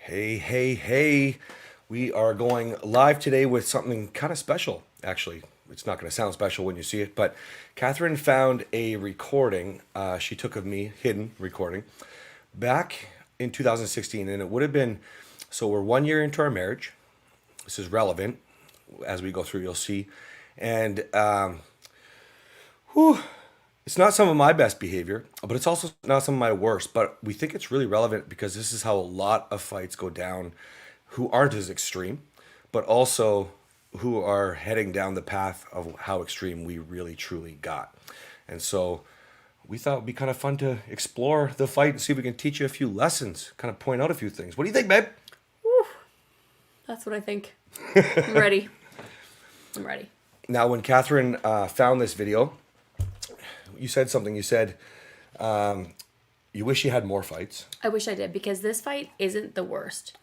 Hey, hey, hey. We are going live today with something kind of special, actually. It's not going to sound special when you see it, but Kathryn found a recording she took of me, hidden recording, back in 2016. And it would have been, so we're 1 year into our marriage. This is relevant. As we go through, you'll see. And it's not some of my best behavior, but it's also not some of my worst. But we think it's really relevant because this is how a lot of fights go down who aren't as extreme, but also who are heading down the path of how extreme we really truly got. And so we thought it'd be kind of fun to explore the fight and see if we can teach you a few lessons, kind of point out a few things. What do you think, babe? Whew. That's what I think. I'm ready. I'm ready. Now, when Kathryn found this video, you said something. You said you wish you had more fights. I wish I did, because this fight isn't the worst.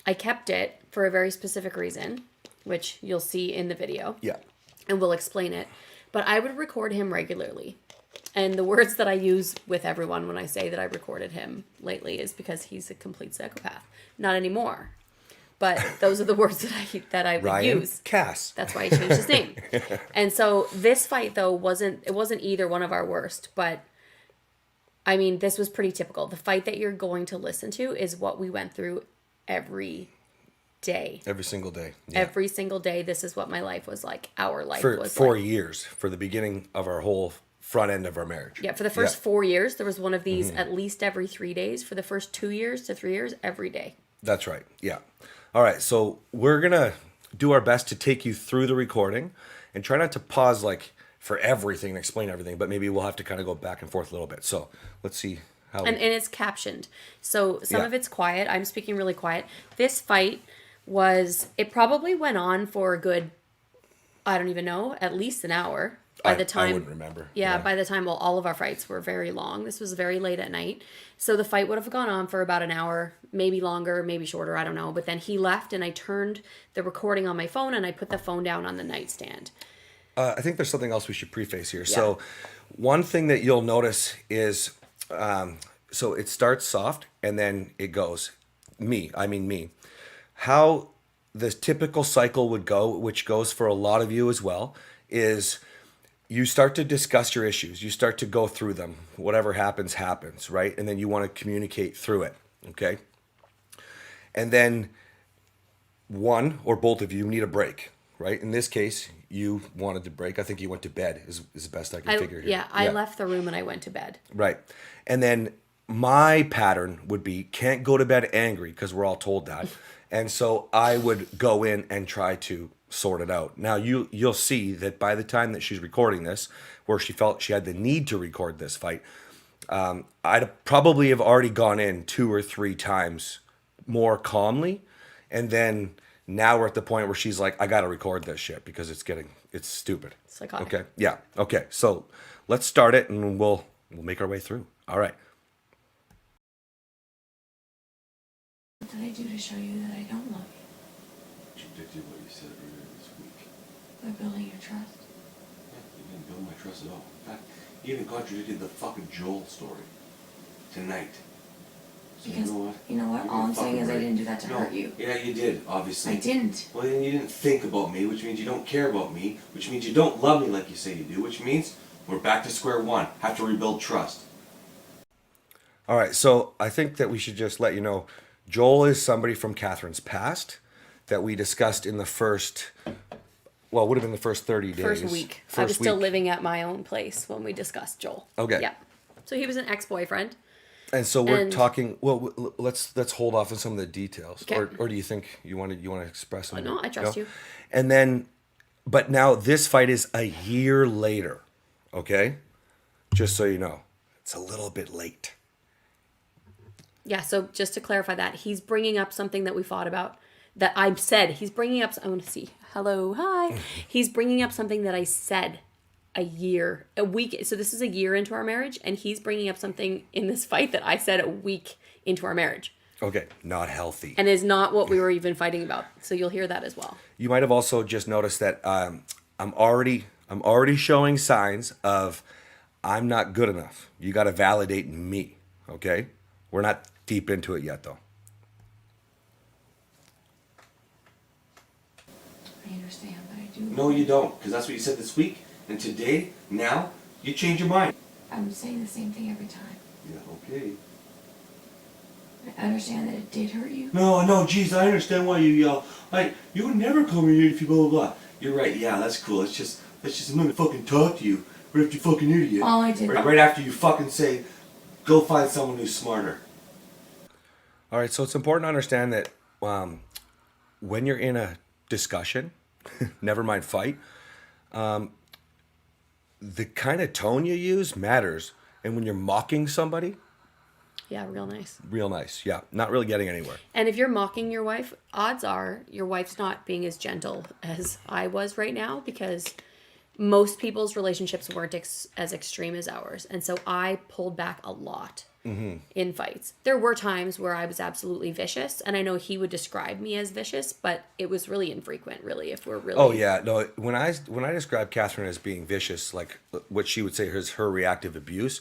I kept it for a very specific reason, which you'll see in the video. Yeah. And we'll explain it. But I would record him regularly. And the words that I use with everyone when I say that I recorded him lately is because he's a complete psychopath. Not anymore. But those are the words that I would Ryan use. Cass. That's why he changed his name. And so this fight, though, wasn't either one of our worst. But, I mean, this was pretty typical. The fight that you're going to listen to is what we went through every day. Every single day. Yeah. Every single day. This is what my life was like. Our life For was 4 like. years, for the beginning of our whole front end of our marriage. Yeah, for the first 4 years, there was one of these at least every 3 days. For the first 2 years to 3 years, every day. That's right. Yeah. All right. So we're going to do our best to take you through the recording and try not to pause like for everything and explain everything, but maybe we'll have to kind of go back and forth a little bit. So let's see how. And it's captioned. So some Yeah. of it's quiet. I'm speaking really quiet. This fight it probably went on for a good, I don't even know, at least an hour. By the time, I wouldn't remember. Yeah, by the time, well, all of our fights were very long. This was very late at night. So the fight would have gone on for about an hour, maybe longer, maybe shorter, I don't know. But then he left and I turned the recording on my phone and I put the phone down on the nightstand. I think there's something else we should preface here. Yeah. So one thing that you'll notice is, so it starts soft and then it goes, me. How the typical cycle would go, which goes for a lot of you as well, is you start to discuss your issues. You start to go through them. Whatever happens, happens, right? And then you want to communicate through it, okay? And then one or both of you need a break, right? In this case, you wanted to break. I think you went to bed is the best I can figure here. Yeah, I left the room and I went to bed. Right. And then my pattern would be can't go to bed angry because we're all told that. And so I would go in and try to sort it out. Now you'll see that by the time that she's recording this, where she felt she had the need to record this fight, I'd probably have already gone in 2 or 3 times more calmly. And then now we're at the point where she's like, I got to record this shit because it's stupid. Psychotic. Okay. Yeah. Okay. So let's start it and we'll make our way through. All right. What did I do to show you that I don't love you? You did what you said earlier this week. By building your trust. Yeah, you didn't build my trust at all. In fact, you even contradicted the fucking Joel story tonight. So Because, you know what? All I'm saying is I didn't do that to hurt you. Yeah, you did, obviously. I didn't. Well, then you didn't think about me, which means you don't care about me, which means you don't love me like you say you do, which means we're back to square one. Have to rebuild trust. All right. So I think that we should just let you know, Joel is somebody from Kathryn's past that we discussed in the first, well, it would have been the first 30 days. First week. I was still living at my own place when we discussed Joel. Okay. Yeah. So he was an ex-boyfriend. And so we're talking. Well, let's hold off on some of the details, okay. or do you think you want to express something? No, I trust you. And then, but now this fight is a year later. Okay, just so you know, it's a little bit late. Yeah. So just to clarify that, he's bringing up something that we fought about. That I've said. He's bringing up. I want to see. Hello, hi. He's bringing up something that I said a week. So this is a year into our marriage, and he's bringing up something in this fight that I said a week into our marriage. Okay, not healthy. And is not what we were even fighting about. So you'll hear that as well. You might have also just noticed that I'm already showing signs of I'm not good enough. You got to validate me. Okay, we're not deep into it yet, though. I understand, but I do. No, you don't, because that's what you said this week. And today, now, you change your mind. I'm saying the same thing every time. Yeah, okay. I understand that it did hurt you. No, geez, I understand why you yell. You would never come here if you blah, blah, blah. You're right, yeah, that's cool. Let's just, I'm gonna fucking talk to you. Right after you fucking idiot. All I did. Right after you fucking say, go find someone who's smarter. All right, so it's important to understand that when you're in a discussion, never mind fight, the kind of tone you use matters. And when you're mocking somebody, Yeah, real nice. real nice. Yeah, not really getting anywhere. And if you're mocking your wife, odds are your wife's not being as gentle as I was right now, because most people's relationships weren't as extreme as ours. And so I pulled back a lot in fights. There were times where I was absolutely vicious, and I know he would describe me as vicious, but it was really infrequent, really, if we're really... Oh yeah, no. When I describe Kathryn as being vicious, like what she would say is her reactive abuse,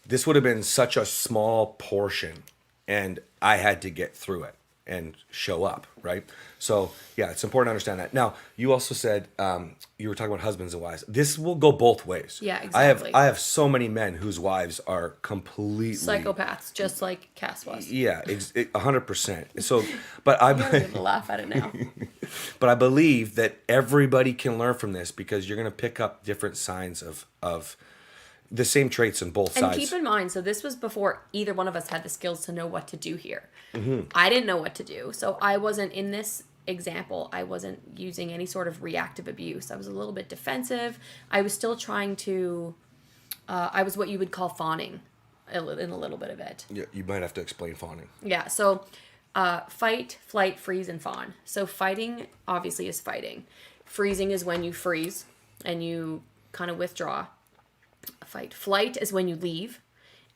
this would have been such a small portion, and I had to get through it and show up, right? So yeah, it's important to understand that. Now, you also said you were talking about husbands and wives. This will go both ways. Yeah, exactly. I have so many men whose wives are completely Psychopaths, just like Cass was. Yeah, 100%. So, but I I'm going to laugh at it now. but I believe that everybody can learn from this, because you're going to pick up different signs of the same traits on both And sides. keep in mind, so this was before either one of us had the skills to know what to do here. Mm-hmm. I didn't know what to do. So I wasn't, in this example, I wasn't using any sort of reactive abuse. I was a little bit defensive. I was still trying to, I was what you would call fawning in a little bit of it. Yeah, you might have to explain fawning. Yeah, so fight, flight, freeze, and fawn. So fighting, obviously, is fighting. Freezing is when you freeze and you kind of withdraw. Fight. Flight is when you leave.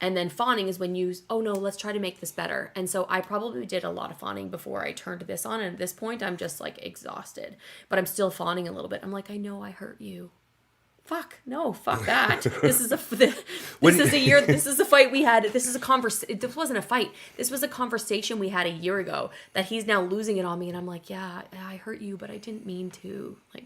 And then fawning is when you, oh no, let's try to make this better. And so I probably did a lot of fawning before I turned this on. And at this point, I'm just like exhausted. But I'm still fawning a little bit. I'm like, I know I hurt you. Fuck. No, fuck that. This is a fight we had. This is a conversation. This wasn't a fight. This was a conversation we had a year ago that he's now losing it on me. And I'm like, yeah, I hurt you, but I didn't mean to. Like,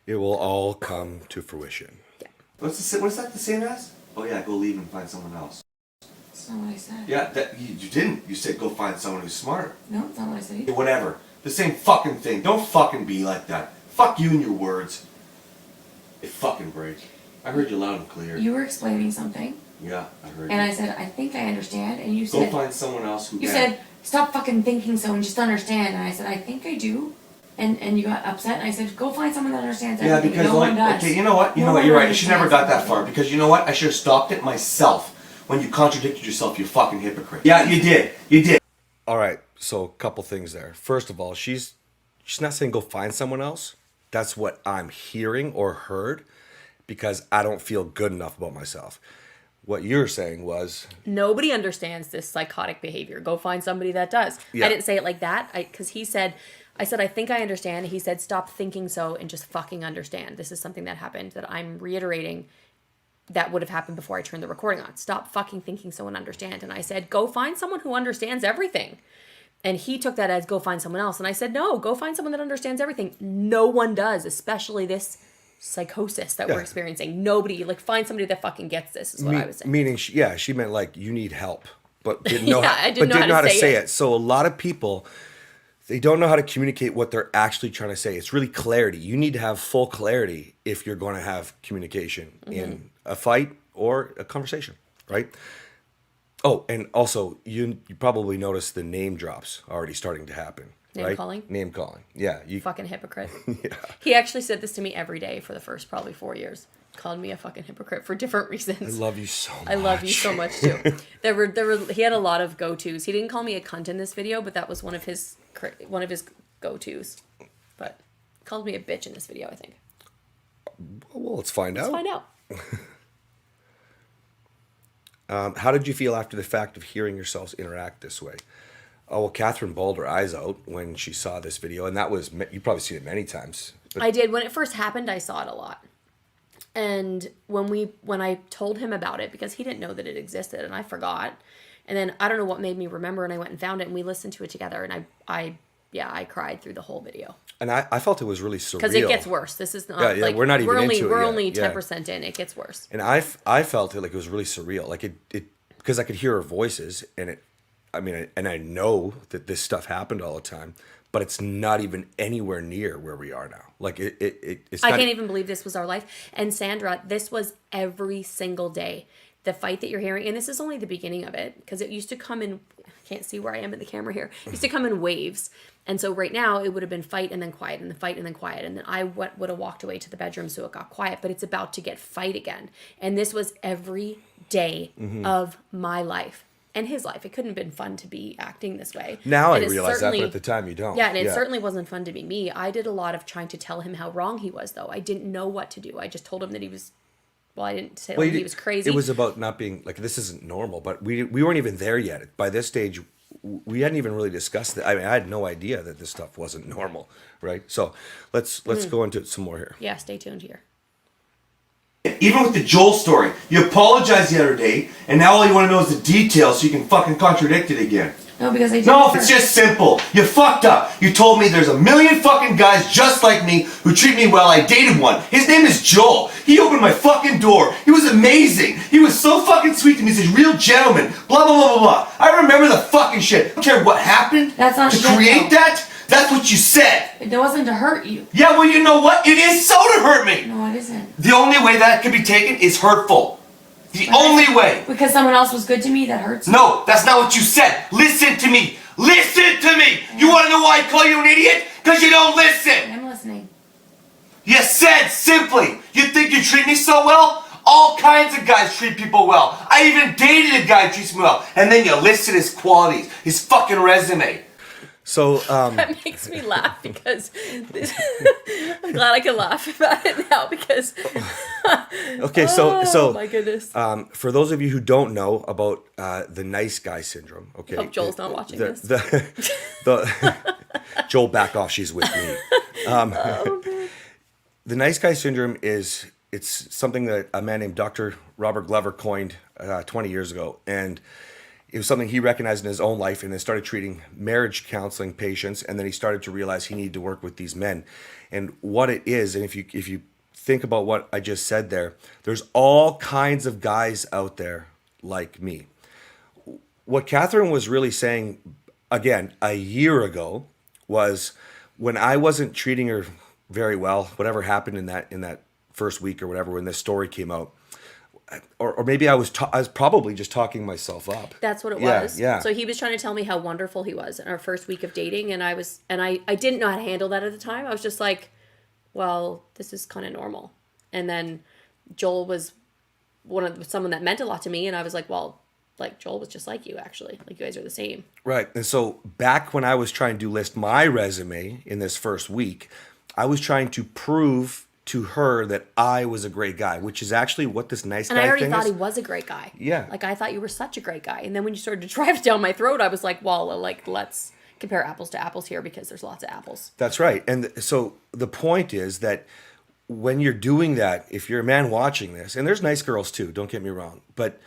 It will all come to fruition. yeah. What's that the same as? Oh yeah, go leave and find someone else. That's not what I said. Yeah, that you didn't. You said go find someone who's smarter. No, that's not what I said either. Whatever. The same fucking thing. Don't fucking be like that. Fuck you and your words. It fucking break. I heard you loud and clear. You were explaining something, Yeah, I heard and you. I said, I think I understand, and you Go said, find someone else who you can. said, stop fucking thinking so and just understand. And I said, I think I do. And you got upset, and I said, go find someone that understands Yeah, everything. because No one does. okay, you know what? No one You're right. I should never understands got that far everything. because you know what? I should have stopped it myself when you contradicted yourself, you fucking hypocrite. Yeah, you did. You did. All right, so a couple things there. First of all, she's not saying go find someone else. That's what I'm hearing or heard, because I don't feel good enough about myself. What you're saying was, Nobody understands this psychotic behavior. Go find somebody that does. Yeah. I didn't say it like that because he said, I said, I think I understand. He said, stop thinking so and just fucking understand. This is something that happened that I'm reiterating that would have happened before I turned the recording on. Stop fucking thinking so and understand. And I said, go find someone who understands everything. And he took that as go find someone else. And I said, no, go find someone that understands everything. No one does, especially this psychosis that we're experiencing. Nobody, like, find somebody that fucking gets this is what I was saying. meaning, she meant like you need help, but didn't know, Yeah, I didn't know how to say it. So a lot of people, they don't know how to communicate what they're actually trying to say. It's really clarity. You need to have full clarity if you're going to have communication in a fight or a conversation, right? Oh, and also you probably noticed the name drops already starting to happen, Name right? calling? Name calling. Yeah. You Fucking hypocrite. Yeah. He actually said this to me every day for the first probably 4 years. Called me a fucking hypocrite for different I reasons. love you so much. I love you so much too. He had a lot of go-tos. He didn't call me a cunt in this video, but that was one of his go-tos. But called me a bitch in this video, I think. Well, let's find Let's out. find out. How did you feel after the fact of hearing yourselves interact this way? Oh, well, Kathryn bawled her eyes out when she saw this video, and that was, you've probably seen it many times. But I did. When it first happened, I saw it a lot. And when I told him about it, because he didn't know that it existed, and I forgot. And then I don't know what made me remember, and I went and found it, and we listened to it together, and I yeah, I cried through the whole video. And I felt it was really surreal. Because it gets worse. This is not Yeah, like we're not even into it we're yet. only Yeah. 10% in. It gets worse. And I felt it like it was really surreal. Like it because I could hear her voices, and I know that this stuff happened all the time, but it's not even anywhere near where we are now. Like it's I not, can't even believe this was our life. And Sandra, this was every single day. The fight that you're hearing, and this is only the beginning of it, because it used to come in, I can't see where I am in the camera here. It used to come in waves. And so right now it would have been fight and then quiet and then fight and then quiet. And then I would have walked away to the bedroom so it got quiet, but it's about to get fight again. And this was every day of my life and his life. It couldn't have been fun to be acting this way. now I And it realize that, but certainly- at the time you don't. Yeah, and it certainly wasn't fun to be me. I did a lot of trying to tell him how wrong he was, though. I didn't know what to do. I just told him that he was, well, I didn't say he was crazy. It was about not being like, this isn't normal, but we weren't even there yet. By this stage, we hadn't even really discussed it. I mean, I had no idea that this stuff wasn't normal, right? So let's go into it some more here. Yeah, stay tuned here. Even with the Joel story, you apologized the other day, and now all you want to know is the details so you can fucking contradict it again. No, because I did. No, it's just simple. You fucked up. You told me there's a million fucking guys just like me who treat me well. I dated one. His name is Joel. He opened my fucking door. He was amazing. He was so fucking sweet to me. He's a real gentleman. Blah, blah, blah, blah, blah. I remember the fucking shit. I don't care what happened. That's not to shit, create though. that. That's what you said. It wasn't to hurt you. Yeah, well, you know what? It is so to hurt me. No, it isn't. The only way that could be taken is hurtful. The only way. Because someone else was good to me, that hurts. No, that's not what you said. Listen to me. Listen to me. You want to know why I call you an idiot? Because you don't listen. I'm listening. You said simply, you think you treat me so well? All kinds of guys treat people well. I even dated a guy who treats me well. And then you listed his qualities, his fucking resume. So That makes me laugh because I'm glad I can laugh about it now because okay, oh my goodness. For those of you who don't know about the nice guy syndrome, okay. Hope Joel's not watching this. Joel, back off. She's with me. The nice guy syndrome it's something that a man named Dr. Robert Glover coined 20 years ago, and it was something he recognized in his own life, and then started treating marriage counseling patients, and then he started to realize he needed to work with these men. And what it is, and if you think about what I just said there's all kinds of guys out there like me. What Kathryn was really saying, again, a year ago, was when I wasn't treating her very well, whatever happened in that first week or whatever, when this story came out, or maybe I was probably just talking myself up. That's what it was. Yeah. So he was trying to tell me how wonderful he was in our first week of dating, and I didn't know how to handle that at the time. I was just like, well, this is kind of normal. And then Joel was someone that meant a lot to me, and I was like, well, like Joel was just like you, actually. Like you guys are the same. Right. And so back when I was trying to list my resume in this first week, I was trying to prove to her that I was a great guy, which is actually what this nice guy And I already thing thought is. he was a great guy. Yeah. Like I thought you were such a great guy. And then when you started to drive it down my throat, I was like, well, like let's compare apples to apples here because there's lots of apples. That's right. And so the point is that when you're doing that, if you're a man watching this, and there's nice girls too, don't get me wrong, but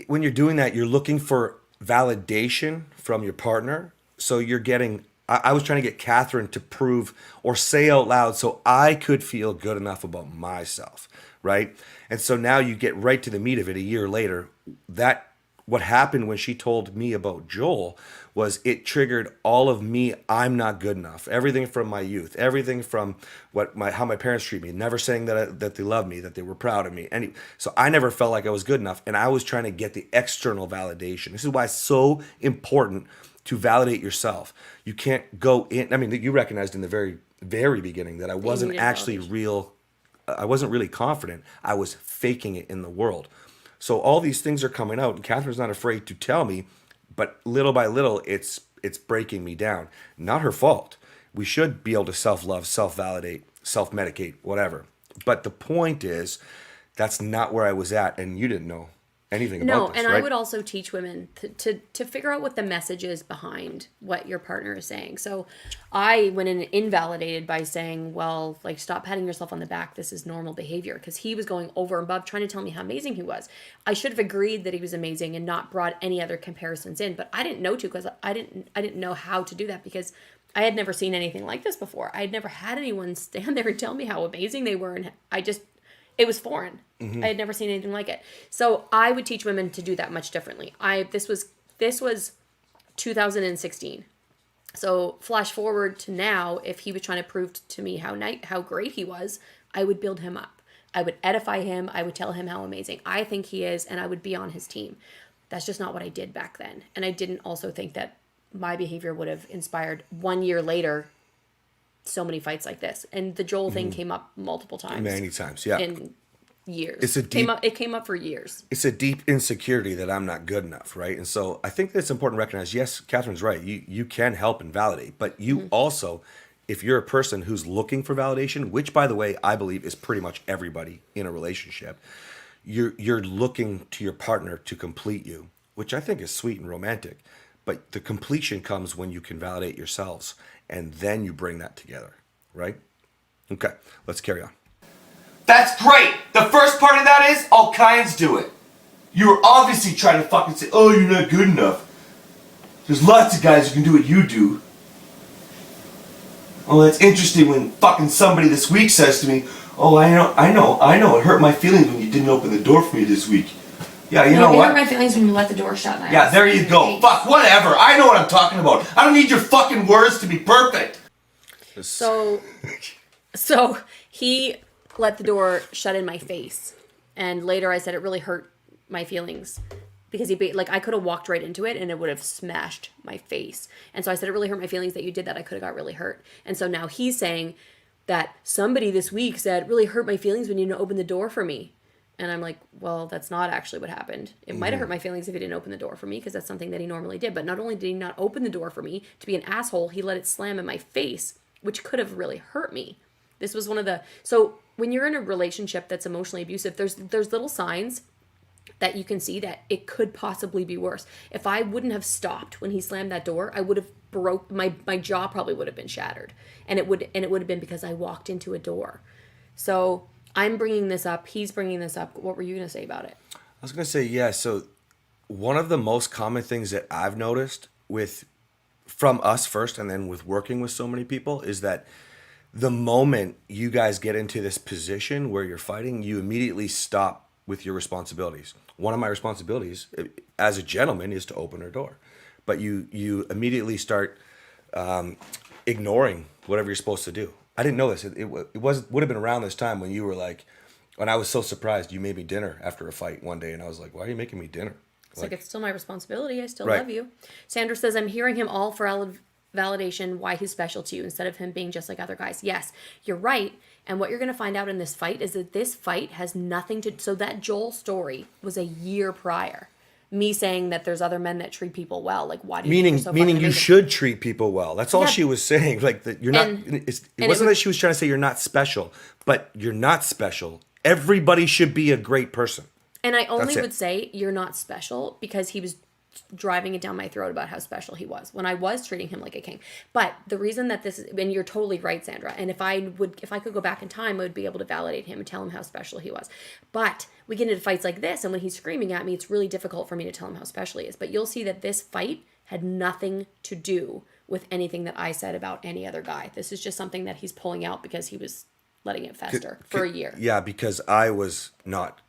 when you're doing that, you're looking for validation from your partner. So you're getting, I was trying to get Kathryn to prove or say out loud so I could feel good enough about myself, right? And so now you get right to the meat of it a year later. That what happened when she told me about Joel was it triggered all of me. I'm not good enough. Everything from my youth, everything from how my parents treat me, never saying that they love me, that they were proud of me. So I never felt like I was good enough, and I was trying to get the external validation. This is why it's so important to validate yourself. You can't go in. I mean, you recognized in the very, very beginning that I wasn't actually real. I wasn't really confident. I was faking it in the world. So all these things are coming out, and Kathryn's not afraid to tell me, but little by little, it's breaking me down. Not her fault. We should be able to self-love, self-validate, self-medicate, whatever. But the point is, that's not where I was at, and you didn't know anything No, about this, and right? I would also teach women to figure out what the message is behind what your partner is saying. So I went in invalidated by saying, well, like, stop patting yourself on the back. This is normal behavior. Because he was going over and above trying to tell me how amazing he was. I should have agreed that he was amazing and not brought any other comparisons in. But I didn't know to, because I didn't know how to do that, because I had never seen anything like this before. I had never had anyone stand there and tell me how amazing they were. And it was foreign. I had never seen anything like it. So I would teach women to do that much differently. This was 2016. So flash forward to now, if he was trying to prove to me how great he was, I would build him up. I would edify him. I would tell him how amazing I think he is, and I would be on his team. That's just not what I did back then. And I didn't also think that my behavior would have inspired 1 year later so many fights like this. And the Joel thing came up multiple times. Many times, yeah. In years. It came up for years. It's a deep insecurity that I'm not good enough, right? And so I think that's important to recognize. Yes, Catherine's right. You can help and validate, but you also, if you're a person who's looking for validation, which, by the way, I believe is pretty much everybody in a relationship, you're looking to your partner to complete you, which I think is sweet and romantic. But the completion comes when you can validate yourselves, and then you bring that together, right? Okay, let's carry on. That's great. The first part of that is all kinds do it. You were obviously trying to fucking say, oh, you're not good enough. There's lots of guys who can do what you do. Oh, that's interesting when fucking somebody this week says to me, oh, I know, it hurt my feelings when you didn't open the door for me this week. Yeah, you know it what? hurt my feelings when you let the door shut. And I Yeah, was there you like, go. "Hey." Fuck, whatever. I know what I'm talking about. I don't need your fucking words to be perfect. So he let the door shut in my face. And later I said it really hurt my feelings. Because I could have walked right into it and it would have smashed my face. And so I said, it really hurt my feelings that you did that. I could have got really hurt. And so now he's saying that somebody this week said, it really hurt my feelings when you didn't open the door for me. And I'm like, well, that's not actually what happened. It might have hurt my feelings if he didn't open the door for me, because that's something that he normally did. But not only did he not open the door for me to be an asshole, he let it slam in my face, which could have really hurt me. This was so when you're in a relationship that's emotionally abusive, there's little signs that you can see that it could possibly be worse. If I wouldn't have stopped when he slammed that door, I would have my jaw probably would have been shattered. And it would have been because I walked into a door. So I'm bringing this up. He's bringing this up. What were you going to say about it? I was going to say, yeah. So one of the most common things that I've noticed from us first, and then with working with so many people, is that the moment you guys get into this position where you're fighting, you immediately stop with your responsibilities. One of my responsibilities as a gentleman is to open her door, but you immediately start ignoring whatever you're supposed to do. I didn't know this. It would have been around this time when you were like, when I was so surprised you made me dinner after a fight one day, and I was like, why are you making me dinner? It's like it's still my responsibility. I still Right. love you. Sandra says, I'm hearing him all for validation why he's special to you instead of him being just like other guys. Yes, you're right. And what you're going to find out in this fight is that this fight has nothing to... So that Joel story was a year prior. Me saying that there's other men that treat people well. Like, why do you think you're so fucking meaning you amazing? should treat people well. That's all Yeah. she was saying. Like that you're not. It wasn't that she was trying to say you're not special, but you're not special. Everybody should be a great person. And I only That's it. would say you're not special because he was driving it down my throat about how special he was when I was treating him like a king. But the reason that this is, and you're totally right, Sandra, and if I could go back in time, I would be able to validate him and tell him how special he was. But we get into fights like this, and when he's screaming at me, it's really difficult for me to tell him how special he is. But you'll see that this fight had nothing to do with anything that I said about any other guy. This is just something that he's pulling out because he was letting it fester for a year. Yeah, because I was not.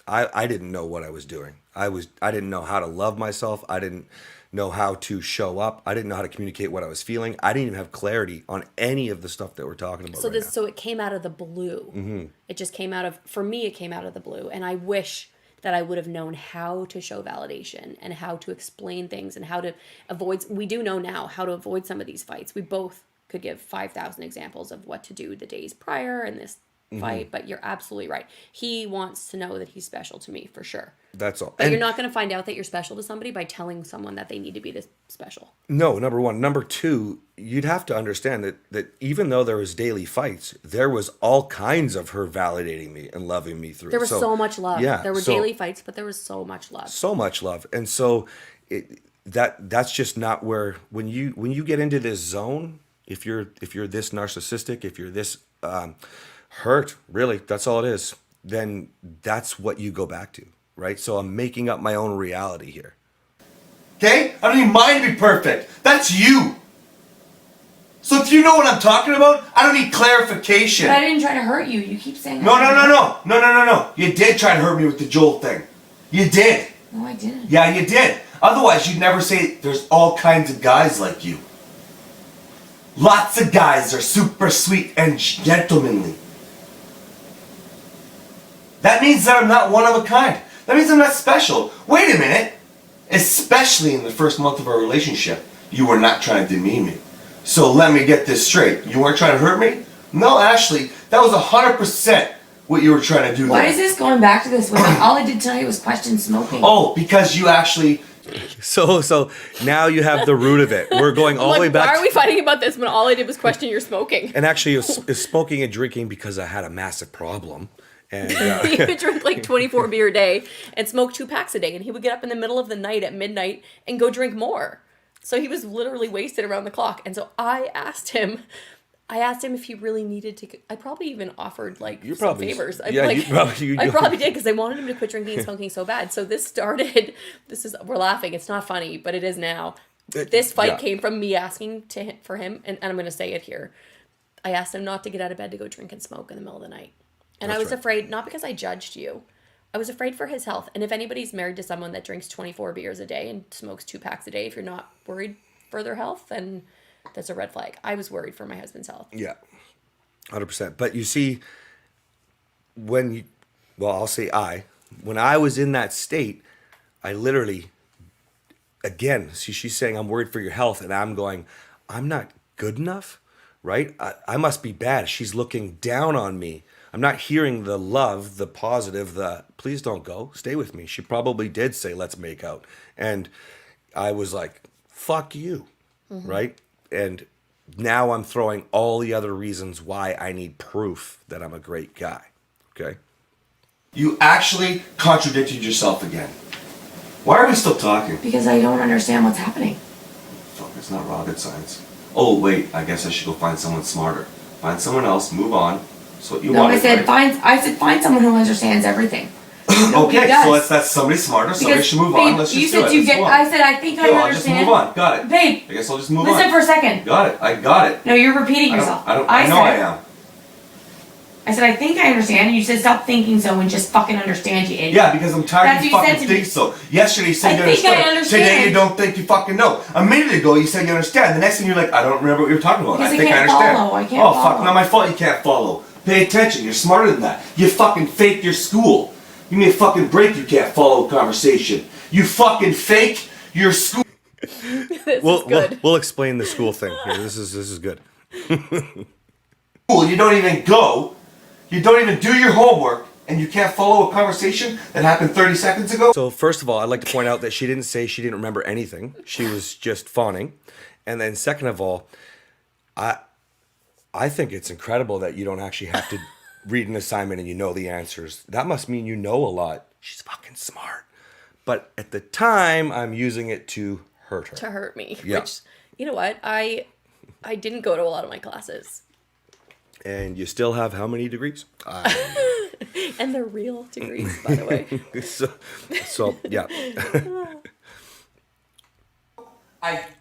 I didn't know what I was doing. I didn't know how to love myself. I didn't know how to show up. I didn't know how to communicate what I was feeling. I didn't even have clarity on any of the stuff that we're talking about. So it came out of the blue. Mm-hmm. It just came out of, for me, it came out of the blue. And I wish that I would have known how to show validation and how to explain things and how to avoid. We do know now how to avoid some of these fights. We both could give 5,000 examples of what to do the days prior and this fight, but you're absolutely right. He wants to know that he's special to me for sure. That's all. But And you're not going to find out that you're special to somebody by telling someone that they need to be this special. no, number one. Number two, you'd have to understand that even though there was daily fights, there was all kinds of her validating me and loving me through. There was so much love. Yeah, There were so- daily fights, but there was so much love. so much love, and so that's just not where when you get into this zone. If you're this narcissistic, if you're this hurt, really, that's all it is. Then that's what you go back to, right? So I'm making up my own reality here. Okay? I don't need mine to be perfect. That's you. So if you know what I'm talking about, I don't need clarification. But I didn't try to hurt you. You keep saying No. You did try to hurt me with the Joel thing. You did. No, I didn't. Yeah, you did. Otherwise, you'd never say there's all kinds of guys like you. Lots of guys are super sweet and gentlemanly. That means that I'm not one of a kind. That means I'm not special. Wait a minute. Especially in the first month of our relationship, you were not trying to demean me. So let me get this straight. You weren't trying to hurt me? No, Ashley, that was 100% what you were trying to do. Why there. is this going back to this? When all I did tonight was question smoking. Oh, because you actually... So now you have the root of it. We're going all the way back. Why are we fighting about this when all I did was question your smoking? And actually, it's smoking and drinking because I had a massive problem. And He would drink like 24 beer a day and smoke 2 packs a day, and he would get up in the middle of the night at midnight and go drink more. So he was literally wasted around the clock. And so I asked him if he really needed to. I probably even offered like You some probably- favors. yeah, like, you probably- I probably did because I wanted him to quit drinking and smoking so bad. So this started. We're laughing. It's not funny, but it is now. This fight yeah. came from me asking for him, and I'm going to say it here. I asked him not to get out of bed to go drink and smoke in the middle of the night. And I That's was right. afraid, not because I judged you. I was afraid for his health. And if anybody's married to someone that drinks 24 beers a day and smokes 2 packs a day, if you're not worried for their health, then that's a red flag. I was worried for my husband's health. yeah, 100%. But you see, when I was in that state, I literally, again, see, she's saying I'm worried for your health, and I'm going, I'm not good enough, right? I must be bad. She's looking down on me. I'm not hearing the love, the positive, the please don't go, stay with me. She probably did say, let's make out. And I was like, fuck you, right? And now I'm throwing all the other reasons why I need proof that I'm a great guy, okay? You actually contradicted yourself again. Why are we still talking? Because I don't understand what's happening. Fuck, it's not rocket science. Oh, wait, I guess I should go find someone smarter. Find someone else, move on. That's what you No, wanted, right? I said find someone who understands everything. Nobody Okay, does. so that's somebody smarter. Somebody Because, should move babe, on. Let's you just said do it. you Let's get. move on. I said I think I No, I'll just understand. move on. Got it. Babe, I guess I'll just move listen on. for a second. Got it. I got it. No, you're repeating yourself. I know I am. I said I think I understand, and you said stop thinking so and just fucking understand, you idiot. Yeah, because I'm tired That's of you what you fucking said to me. think so. Yesterday you said I you think I understood. understand. Today you don't think you fucking know. A minute ago you said you understand. The next thing you're like, I don't remember what you were talking about. Because I think I I can't understand. follow. I can't oh fuck, follow. not my fault you can't follow. Pay attention. You're smarter than that. You fucking faked your school. Give me a fucking break. You can't follow a conversation. You fucking fake your school. This is We'll good. we'll explain the school thing here. This is good. You don't even go. You don't even do your homework. And you can't follow a conversation that happened 30 seconds ago? So first of all, I'd like to point out that she didn't say she didn't remember anything. She was just fawning. And then second of all, I think it's incredible that you don't actually have to read an assignment and you know the answers. That must mean you know a lot. She's fucking smart. But at the time, I'm using it to hurt her. To hurt me. Yeah. Which, you know what? I didn't go to a lot of my classes. And you still have how many degrees? And they're real degrees, by the way. So yeah.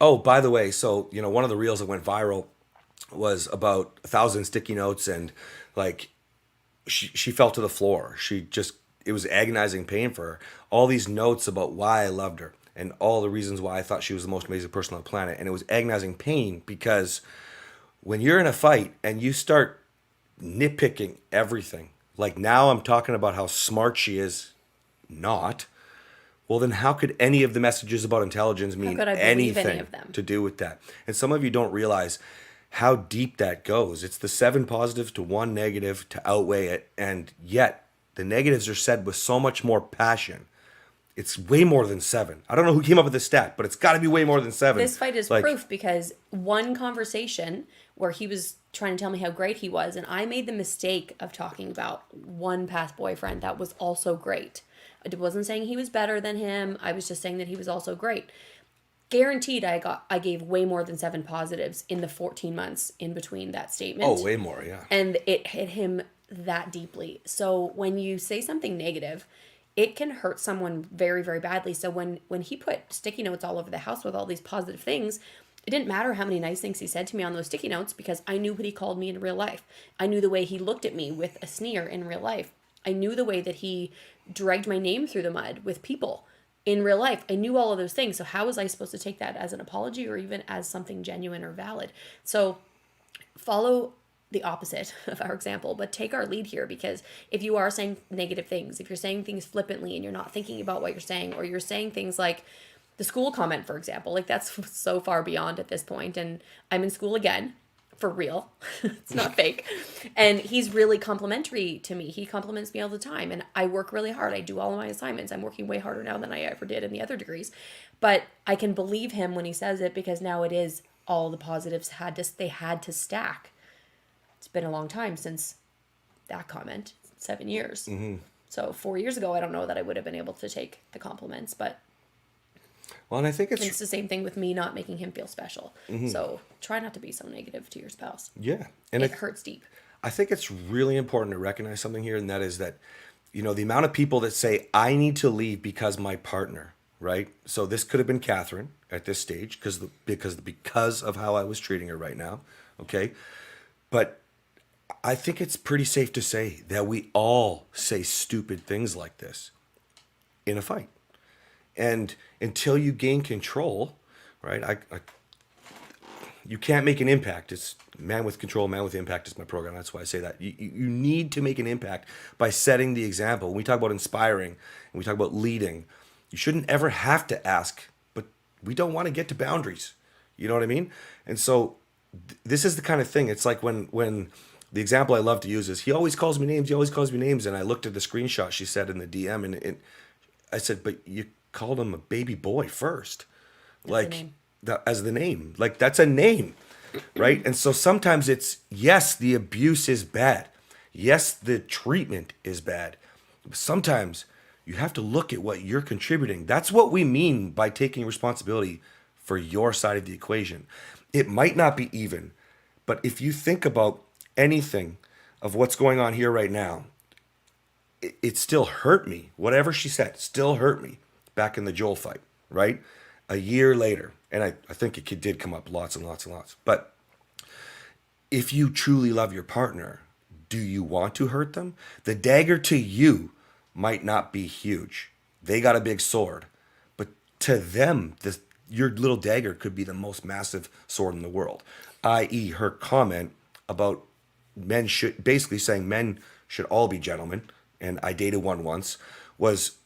Oh, by the way, so one of the reels that went viral was about 1,000 sticky notes, and like she fell to the floor. It was agonizing pain for her. All these notes about why I loved her and all the reasons why I thought she was the most amazing person on the planet, and it was agonizing pain because when you're in a fight and you start nitpicking everything, like now I'm talking about how smart she is, not. Well, then how could any of the messages about intelligence mean could I believe any anything of them? to do with that? And some of you don't realize how deep that goes. It's the 7 positives to 1 negative to outweigh it. And yet the negatives are said with so much more passion. It's way more than 7. I don't know who came up with this stat, but it's got to be way more than 7. This fight is Like, proof because one conversation where he was trying to tell me how great he was, and I made the mistake of talking about one past boyfriend that was also great. I wasn't saying he was better than him. I was just saying that he was also great. Guaranteed I gave way more than 7 positives in the 14 months in between that statement. oh, way more, yeah. And it hit him that deeply. So when you say something negative, it can hurt someone very, very badly. So when he put sticky notes all over the house with all these positive things, it didn't matter how many nice things he said to me on those sticky notes because I knew what he called me in real life. I knew the way he looked at me with a sneer in real life. I knew the way that he dragged my name through the mud with people in real life. I knew all of those things. So how was I supposed to take that as an apology or even as something genuine or valid? So follow the opposite of our example, but take our lead here, because if you are saying negative things, if you're saying things flippantly and you're not thinking about what you're saying, or you're saying things like the school comment, for example, like that's so far beyond at this point, and I'm in school again, for real. It's not fake. And he's really complimentary to me. He compliments me all the time, and I work really hard. I do all of my assignments. I'm working way harder now than I ever did in the other degrees, but I can believe him when he says it because now it is all the positives had to stack. It's been a long time since that comment, 7 years. Mm-hmm. So 4 years ago, I don't know that I would have been able to take the compliments, but Well, and I think it's the same thing with me not making him feel special. Mm-hmm. So try not to be so negative to your spouse. yeah. And It hurts deep. I think it's really important to recognize something here, and that is that, the amount of people that say, I need to leave because my partner, right? So this could have been Kathryn at this stage because of how I was treating her right now, okay? But I think it's pretty safe to say that we all say stupid things like this in a fight. And until you gain control, right? You can't make an impact. It's man with control, man with impact is my program. That's why I say that. You need to make an impact by setting the example. When we talk about inspiring and we talk about leading, you shouldn't ever have to ask, but we don't want to get to boundaries. You know what I mean? And so this is the kind of thing. It's like when the example I love to use is, he always calls me names. And I looked at the screenshot she said in the DM, and I said, but you called him a baby boy first. As the name. Like, that's a name, right? And so sometimes it's, yes, the abuse is bad. Yes, the treatment is bad. But sometimes you have to look at what you're contributing. That's what we mean by taking responsibility for your side of the equation. It might not be even, but if you think about anything of what's going on here right now, it still hurt me. Whatever she said still hurt me back in the Joel fight, right? A year later. And I think it did come up lots and lots and lots. But if you truly love your partner, do you want to hurt them? The dagger to you might not be huge. They got a big sword. But to them, your little dagger could be the most massive sword in the world. I.e., her comment about basically saying men should all be gentlemen, and I dated one once, was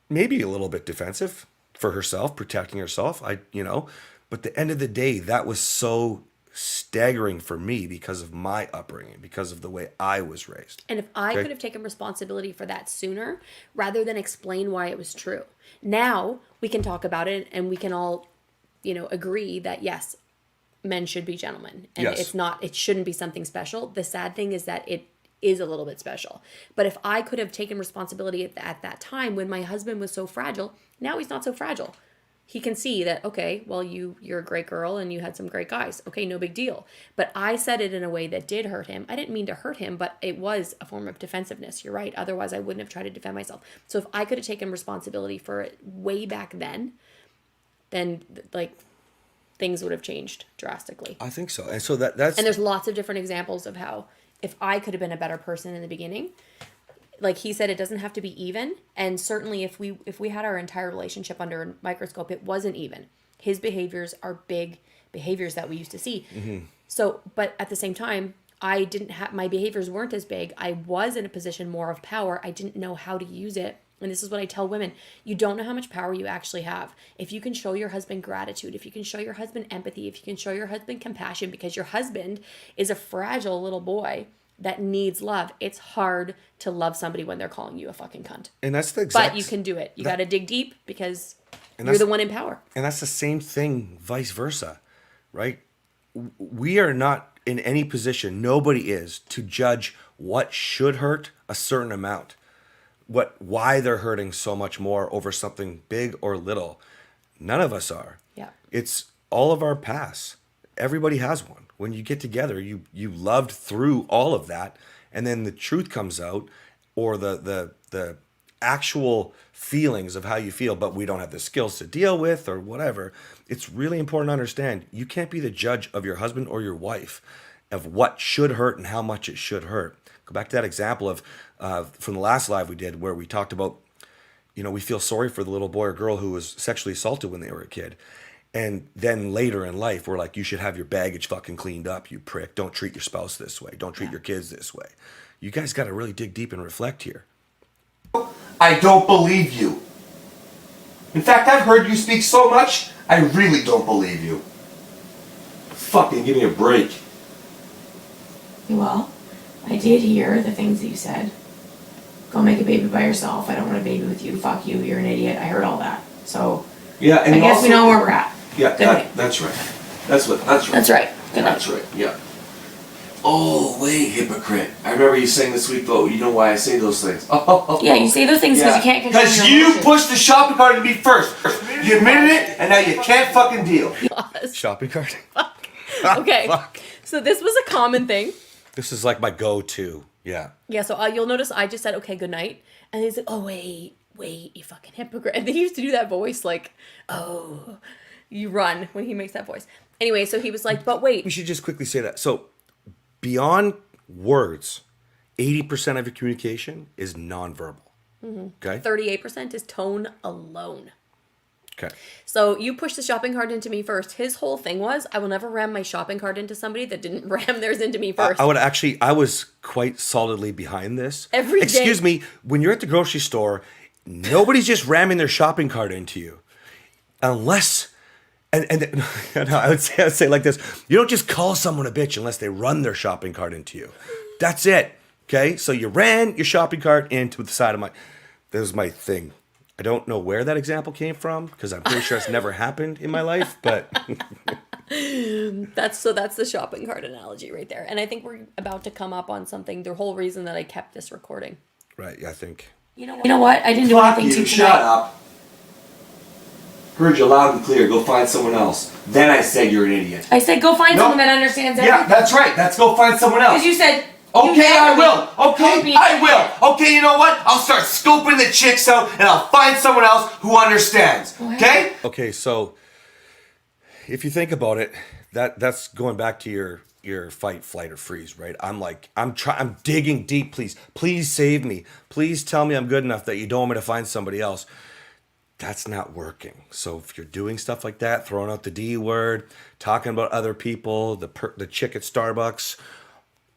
maybe a little bit defensive for herself, protecting herself. But at the end of the day, that was so staggering for me because of my upbringing, because of the way I was raised. And if I could have taken responsibility for that sooner, rather than explain why it was true, now we can talk about it and we can all, agree that yes, men should be gentlemen, and yes, it shouldn't be something special. The sad thing is that it is a little bit special. But if I could have taken responsibility at that time when my husband was so fragile, now he's not so fragile. He can see that, okay, well, you're a great girl and you had some great guys. Okay, no big deal. But I said it in a way that did hurt him. I didn't mean to hurt him, but it was a form of defensiveness. You're right. Otherwise, I wouldn't have tried to defend myself. So if I could have taken responsibility for it way back then things would have changed drastically. I think so. And so that's... And there's lots of different examples of how, if I could have been a better person in the beginning, like he said, it doesn't have to be even. And certainly if we had our entire relationship under a microscope, it wasn't even. His behaviors are big behaviors that we used to see. Mm-hmm. So, but at the same time, my behaviors weren't as big. I was in a position more of power. I didn't know how to use it and this is what I tell women, you don't know how much power you actually have. If you can show your husband gratitude, if you can show your husband empathy, if you can show your husband compassion, because your husband is a fragile little boy that needs love. It's hard to love somebody when they're calling you a fucking cunt. And that's the exact... But you can do it. You got to dig deep because you're the one in power. And that's the same thing vice versa, right? We are not in any position, nobody is, to judge what should hurt a certain amount. Why they're hurting so much more over something big or little. None of us are. Yeah. It's all of our past. Everybody has one. When you get together, you loved through all of that, and then the truth comes out, or the actual feelings of how you feel, but we don't have the skills to deal with or whatever. It's really important to understand you can't be the judge of your husband or your wife of what should hurt and how much it should hurt. Go back to that example of from the last live we did where we talked about, we feel sorry for the little boy or girl who was sexually assaulted when they were a kid. And then later in life, we're like, you should have your baggage fucking cleaned up, you prick. Don't treat your spouse this way. Don't treat your kids this way. You guys got to really dig deep and reflect here. I don't believe you. In fact, I've heard you speak so much, I really don't believe you. Fucking give me a break. Well, I did hear the things that you said. Go make a baby by yourself. I don't want a baby with you. Fuck you. You're an idiot. I heard all that. So Yeah, and I guess also, we know where we're at. Yeah, Good night. that's right. That's right. That's right. Good night. That's right. Yeah. Oh wait, hypocrite! I remember you saying this week, though. You know why I say those things? Yeah, you say those things because you can't control your Because you emotions. pushed the shopping cart to me first. You admitted it, and now you can't fucking deal. Shopping cart. Okay. Fuck. So this was a common thing. This is like my go-to. Yeah. Yeah, so you'll notice I just said, okay, good night. And he's like, oh, wait, you fucking hypocrite. And he used to do that voice like, oh, you run when he makes that voice. Anyway, so he was like, but wait. We should just quickly say that. So beyond words, 80% of your communication is nonverbal. Okay? 38% is tone alone. Okay. So you pushed the shopping cart into me first. His whole thing was, I will never ram my shopping cart into somebody that didn't ram theirs into me first. I was quite solidly behind this. Every day. Excuse me, when you're at the grocery store, nobody's just ramming their shopping cart into you. Unless, and no, I would say like this, you don't just call someone a bitch unless they run their shopping cart into you. That's it. Okay? So you ran your shopping cart into the side of this is my thing. I don't know where that example came from because I'm pretty sure it's never happened in my life, but that's the shopping cart analogy right there. And I think we're about to come up on something, the whole reason that I kept this recording. right, I think. You know what? I didn't do Fuck anything to you, you shut tonight. up. Heard you loud and clear. Go find someone else. Then I said you're an idiot. I said go find No. someone that understands everything. Yeah, that's right. Let's go find someone else. Because you said. Okay, I will. Called Okay, me I an will. Okay, you know what? I'll start scoping the chicks out and I'll find someone else who understands. Okay? Okay, so if you think about it, that's going back to your fight, flight, or freeze, right? I'm digging deep. Please save me. Please tell me I'm good enough that you don't want me to find somebody else. That's not working. So if you're doing stuff like that, throwing out the D word, talking about other people, the chick at Starbucks,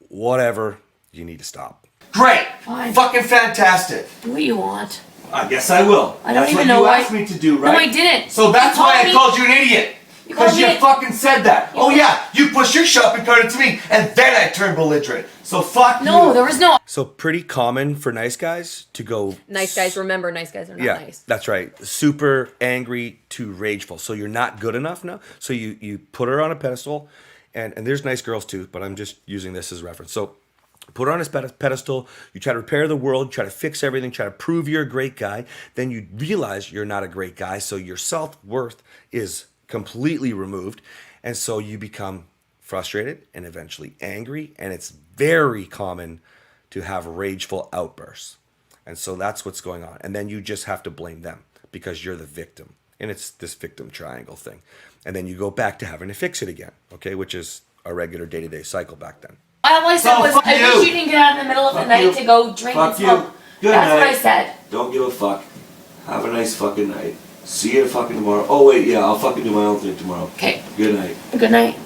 whatever, you need to stop. Great. Fine. Fucking fantastic. Do what you want. I guess I will. I don't That's even what know you why. asked me to do, right? No, I didn't. So that's You why called I me- called you an idiot. You called Because you me- fucking said that. Oh yeah, you pushed your shopping cart into me and then I turned belligerent. So fuck you. No, there was no. So pretty common for nice guys to go... Nice guys, remember, nice guys are not Yeah, nice. that's right. Super angry to rageful. So you're not good enough now. So you put her on a pedestal, and there's nice girls too, but I'm just using this as a reference. So put her on a pedestal, you try to repair the world, try to fix everything, try to prove you're a great guy. Then you realize you're not a great guy, so your self-worth is completely removed. And so you become frustrated and eventually angry, and it's very common to have rageful outbursts. And so that's what's going on. And then you just have to blame them because you're the victim. And it's this victim triangle thing. And then you go back to having to fix it again, okay, which is a regular day-to-day cycle back then. All I said So was, fuck I wish you. you didn't get out in the middle of the Fuck night you. to go drink Fuck and you. smoke. Good That's night. what I said. Don't give a fuck. Have a nice fucking night. See you fucking tomorrow. Oh wait, yeah, I'll fucking do my own thing tomorrow. Okay. Good night. Good night.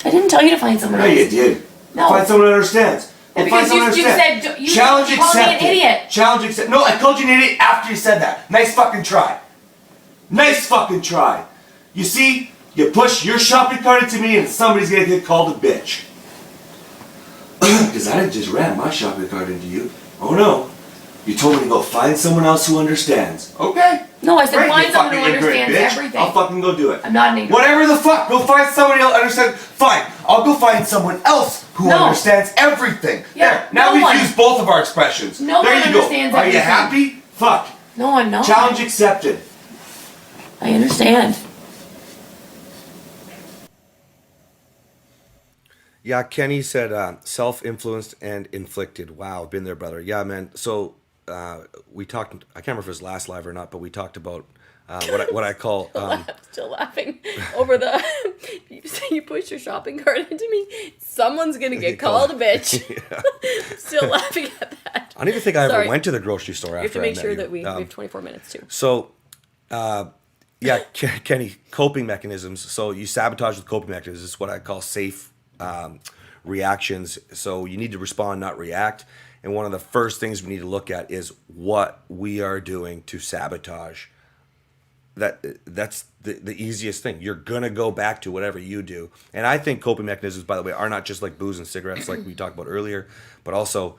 I didn't tell you to find someone No, else. you did. No. Find someone who understands. We'll Because find someone you who understands. said- you Challenge called me an accepted. idiot. Challenge accepted. No, I called you an idiot after you said that. Nice fucking try. Nice fucking try. You see, you push your shopping cart into me and somebody's gonna get called a bitch. Because I didn't just ram my shopping cart into you. Oh no. You told me to go find someone else who understands. Okay. No, I said Great, find you someone who fucking ignorant understands bitch. everything. I'll fucking go do it. I'm not an ignorant. Whatever the fuck, go find somebody else who understands. Fine, I'll go find someone else who No. understands everything. Yeah, There, now no we've one. used both of our expressions. No there one you go. understands Are you everything. happy? Fuck. No, I'm not. Challenge accepted. I understand. Yeah, Kenny said self-influenced and inflicted. Wow, been there, brother. Yeah, man. So we talked. I can't remember if it was last live or not, but we talked about what I call. I'm still laughing over the. You push your shopping cart into me. Someone's gonna get called a bitch. I'm still laughing at that. I don't even think I ever Sorry. went to the grocery store We after have to I make met sure you. that we have 24 minutes too. So, yeah, Kenny, coping mechanisms. So you sabotage with coping mechanisms. It's what I call safe reactions. So you need to respond, not react. And one of the first things we need to look at is what we are doing to sabotage. That's the easiest thing. You're gonna go back to whatever you do. And I think coping mechanisms, by the way, are not just like booze and cigarettes, like we talked about earlier, but also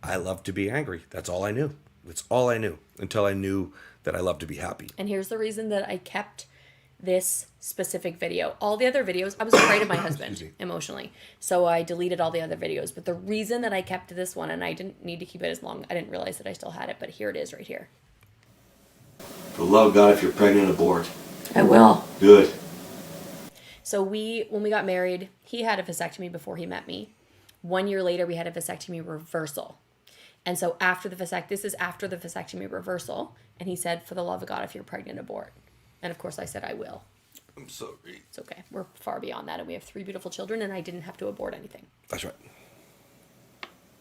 I love to be angry. That's all I knew. That's all I knew until I knew that I love to be happy. And here's the reason that I kept this specific video. All the other videos, I was afraid of my husband emotionally. So I deleted all the other videos. But the reason that I kept this one, and I didn't need to keep it as long, I didn't realize that I still had it, but here it is right here. For the love of God, if you're pregnant, abort. I will. Good. So when we got married, he had a vasectomy before he met me. 1 year later, we had a vasectomy reversal. And so this is after the vasectomy reversal. And he said, for the love of God, if you're pregnant, abort. And of course I said, I will. I'm sorry. It's okay. We're far beyond that. And we have 3 beautiful children and I didn't have to abort anything. That's right.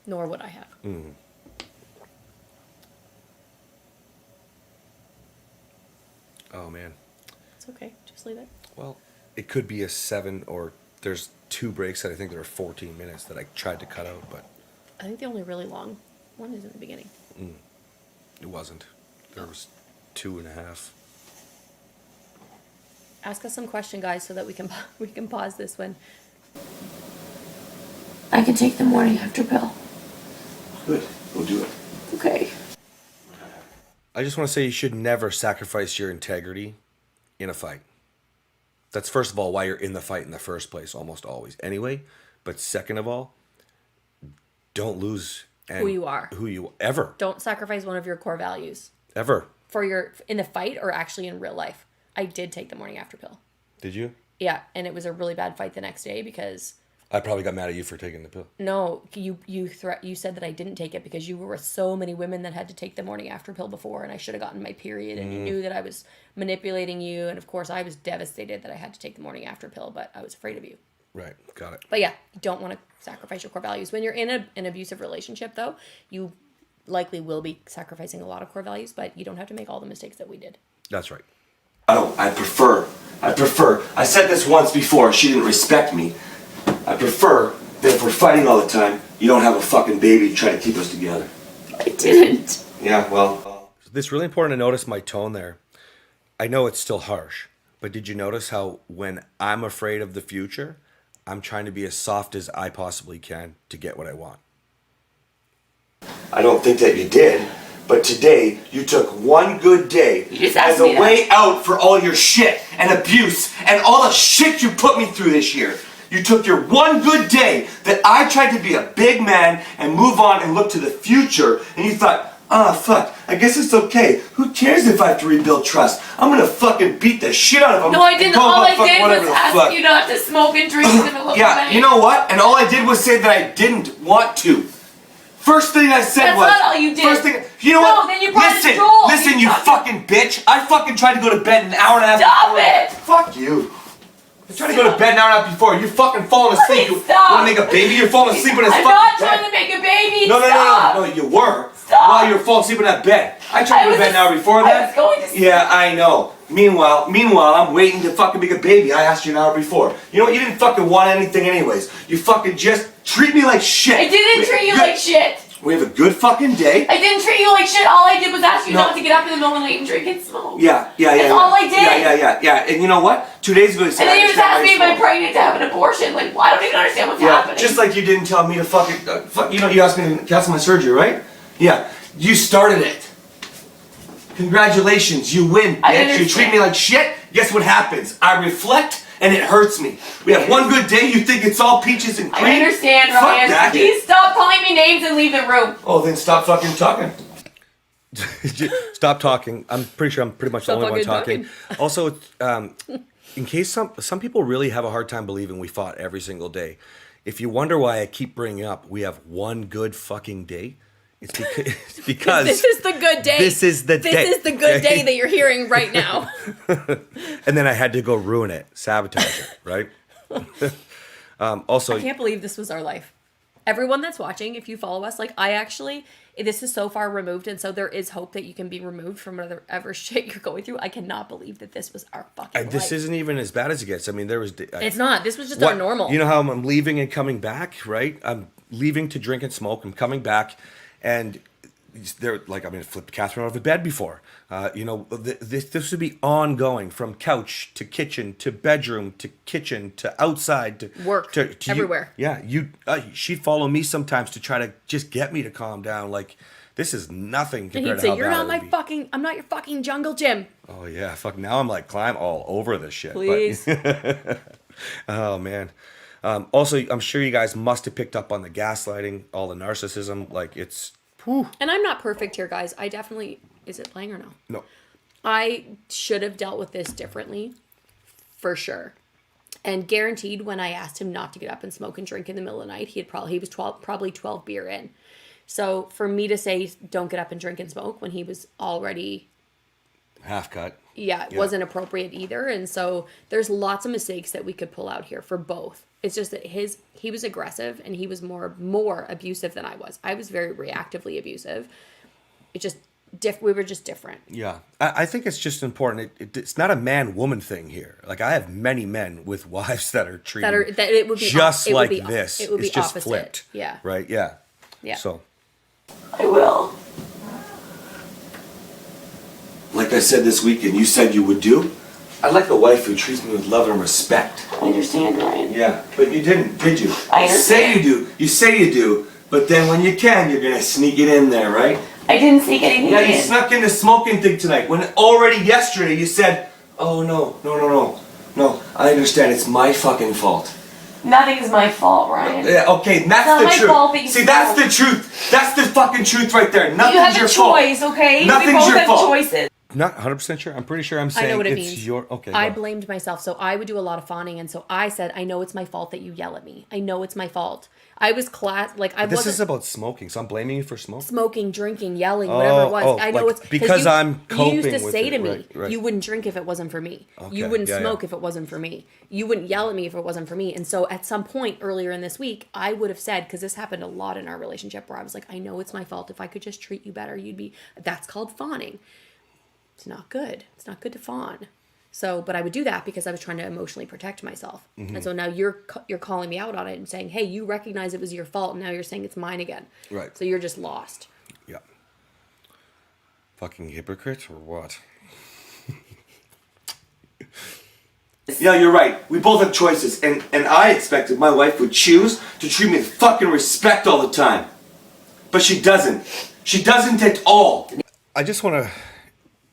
Nor would I have. Oh man. It's okay. Just leave it. Well, it could be a 7 or there's 2 breaks that I think there are 14 minutes that I tried to cut out, but I think the only really long one is in the beginning. it wasn't. There was 2.5. Ask us some question, guys, so that we can pause this when. I can take the morning after pill. Good. We'll do it. Okay. I just want to say you should never sacrifice your integrity in a fight. That's first of all why you're in the fight in the first place, almost always. Anyway, but second of all, don't lose Who you are. Who you ever. Don't sacrifice one of your core values Ever. in the fight or actually in real life. I did take the morning after pill. Did you? Yeah, and it was a really bad fight the next day because I probably got mad at you for taking the pill. no, you said that I didn't take it because you were with so many women that had to take the morning after pill before, and I should have gotten my period, and you knew that I was manipulating you, and of course I was devastated that I had to take the morning after pill, but I was afraid of you. Right. Got it. But yeah, you don't want to sacrifice your core values. When you're in an abusive relationship, though, you likely will be sacrificing a lot of core values, but you don't have to make all the mistakes that we did. That's right. I prefer. I said this once before, she didn't respect me. I prefer that if we're fighting all the time, you don't have a fucking baby to try to keep us together. I didn't. Yeah, well. It's really important to notice my tone there. I know it's still harsh, but did you notice how when I'm afraid of the future, I'm trying to be as soft as I possibly can to get what I want? I don't think that you did, but today you took one good day You just as asked me a way out for all your shit and abuse and all the shit you put me through this year. You took your one good day that I tried to be a big man and move on and look to the future, and you thought, fuck, I guess it's okay. Who cares if I have to rebuild trust? I'm gonna fucking beat the shit out of them. No, I didn't. and call All them I fuck did whatever was the ask fuck. you not to smoke and drink in the middle of the Yeah, night. you know what? And all I did was say that I didn't want to. First thing I said That's was. not all you did. First thing. You know No, what? then you brought listen, it Joel. listen, You you talked- fucking bitch. I fucking tried to go to bed an hour and a half Stop before. it. Fuck you. I tried to go to bed an hour and a half before. You're fucking falling asleep. Please You stop. want to make a baby? You're falling asleep in his I'm fucking not bed. trying to make a baby. No, Stop. no, you were. Stop. While you were falling asleep in that bed. I tried to go to bed an hour before I that. was going to sleep. Yeah, I know. Meanwhile, I'm waiting to fucking make a baby. I asked you an hour before. You know what? You didn't fucking want anything anyways. You fucking just treat me like shit. I didn't treat you like shit. We have a good fucking day. I didn't treat you like shit. All I did was ask you not to get up in the middle of the night and drink and smoke. Yeah. That's all I did. Yeah. And you know what? 2 days ago, you said And then you just I asked me if I'm pregnant to have an abortion. Like, I don't even understand what's happening. Just like you didn't tell me to fucking, you asked me to cancel my surgery, right? Yeah. You started it. Congratulations, you win, bitch. You treat me like shit. Guess what happens? I reflect. And it hurts me. We have one good day, you think it's all peaches and cream? I understand, Fuck Ryan. that. Please stop calling me names and leave the room. Oh, then stop fucking talking. Stop talking. I'm pretty sure I'm pretty much the Stop only one fucking talking. Also, in case some people really have a hard time believing we fought every single day. If you wonder why I keep bringing up we have one good fucking day, it's because This is the good day. This is the day. This is the good day that you're hearing right now. And then I had to go ruin it, sabotage it, right? Also, I can't believe this was our life. Everyone that's watching, if you follow us, like this is so far removed, and so there is hope that you can be removed from whatever shit you're going through. I cannot believe that this was our fucking this life. isn't even as bad as it gets. I mean, there was. It's not. This was just our normal. You know how I'm leaving and coming back, right? I'm leaving to drink and smoke. I'm coming back, and they're like, I'm gonna flip Kathryn out of the bed before. This would be ongoing from couch to kitchen to bedroom to kitchen to outside to work to everywhere. She'd follow me sometimes to try to just get me to calm down. Like, this is nothing And compared he'd to how say, "You're bad not it my would be." fucking. I'm not your fucking jungle gym." Oh yeah, fuck. Now I'm like climb all over this shit. Please. Oh man. Also, I'm sure you guys must have picked up on the gaslighting, all the narcissism. Like, it's. Whew. And I'm not perfect here, guys. I definitely. Is it playing or no? No. I should have dealt with this differently, for sure. And guaranteed, when I asked him not to get up and smoke and drink in the middle of the night, he was probably 12 beer in. So for me to say don't get up and drink and smoke when he was already Half cut. it wasn't appropriate either. And so there's lots of mistakes that we could pull out here for both. It's just that he was aggressive and he was more abusive than I was. I was very reactively abusive. It just we were just different. Yeah, I think it's just important. It's not a man-woman thing here. Like, I have many men with wives that are treated that it would be just it would like be, this. It would it's be just opposite. flipped. Yeah. Right. Yeah. Yeah. So. I will. Like I said this weekend, you said you would do. I like a wife who treats me with love and respect. I understand, Ryan. Yeah, but you didn't, did you? I You say understand. you do. You say you do, but then when you can, you're gonna sneak it in there, right? I didn't sneak anything Yeah, in. you snuck in the smoking thing tonight. When already yesterday you said, "Oh no, I understand. It's my fucking fault." Nothing is my fault, Ryan. Yeah, okay, that's not the my truth. fault that you See, that's smoked. the truth. That's the fucking truth right there. Nothing's You have your a fault. choice, okay? Nothing's we both your have fault. choices. Not 100% sure. I'm pretty sure I'm saying I know what it it's means. your. Okay. I go. blamed myself, so I would do a lot of fawning, and so I said, "I know it's my fault that you yell at me. I know it's my fault." I was This wasn't is about smoking, so I'm blaming you for smoking. smoking, drinking, yelling, whatever it was. I know like, it's because you, I'm You used coping to with say it. to me, Right. "You wouldn't drink if it wasn't for me. You Okay, wouldn't yeah, smoke yeah. if it wasn't for me. You wouldn't yell at me if it wasn't for me." And so at some point earlier in this week, I would have said, because this happened a lot in our relationship, where I was like, "I know it's my fault. If I could just treat you better, you'd be." That's called fawning. It's not good. It's not good to fawn. So, but I would do that because I was trying to emotionally protect myself. Mm-hmm. And so now you're calling me out on it and saying, "Hey, you recognize it was your fault, and now you're saying it's mine again." Right. So you're just lost. Yeah. Fucking hypocrite or what? Yeah, you're right. We both have choices, and I expected my wife would choose to treat me with fucking respect all the time. But she doesn't. She doesn't at all. I just want to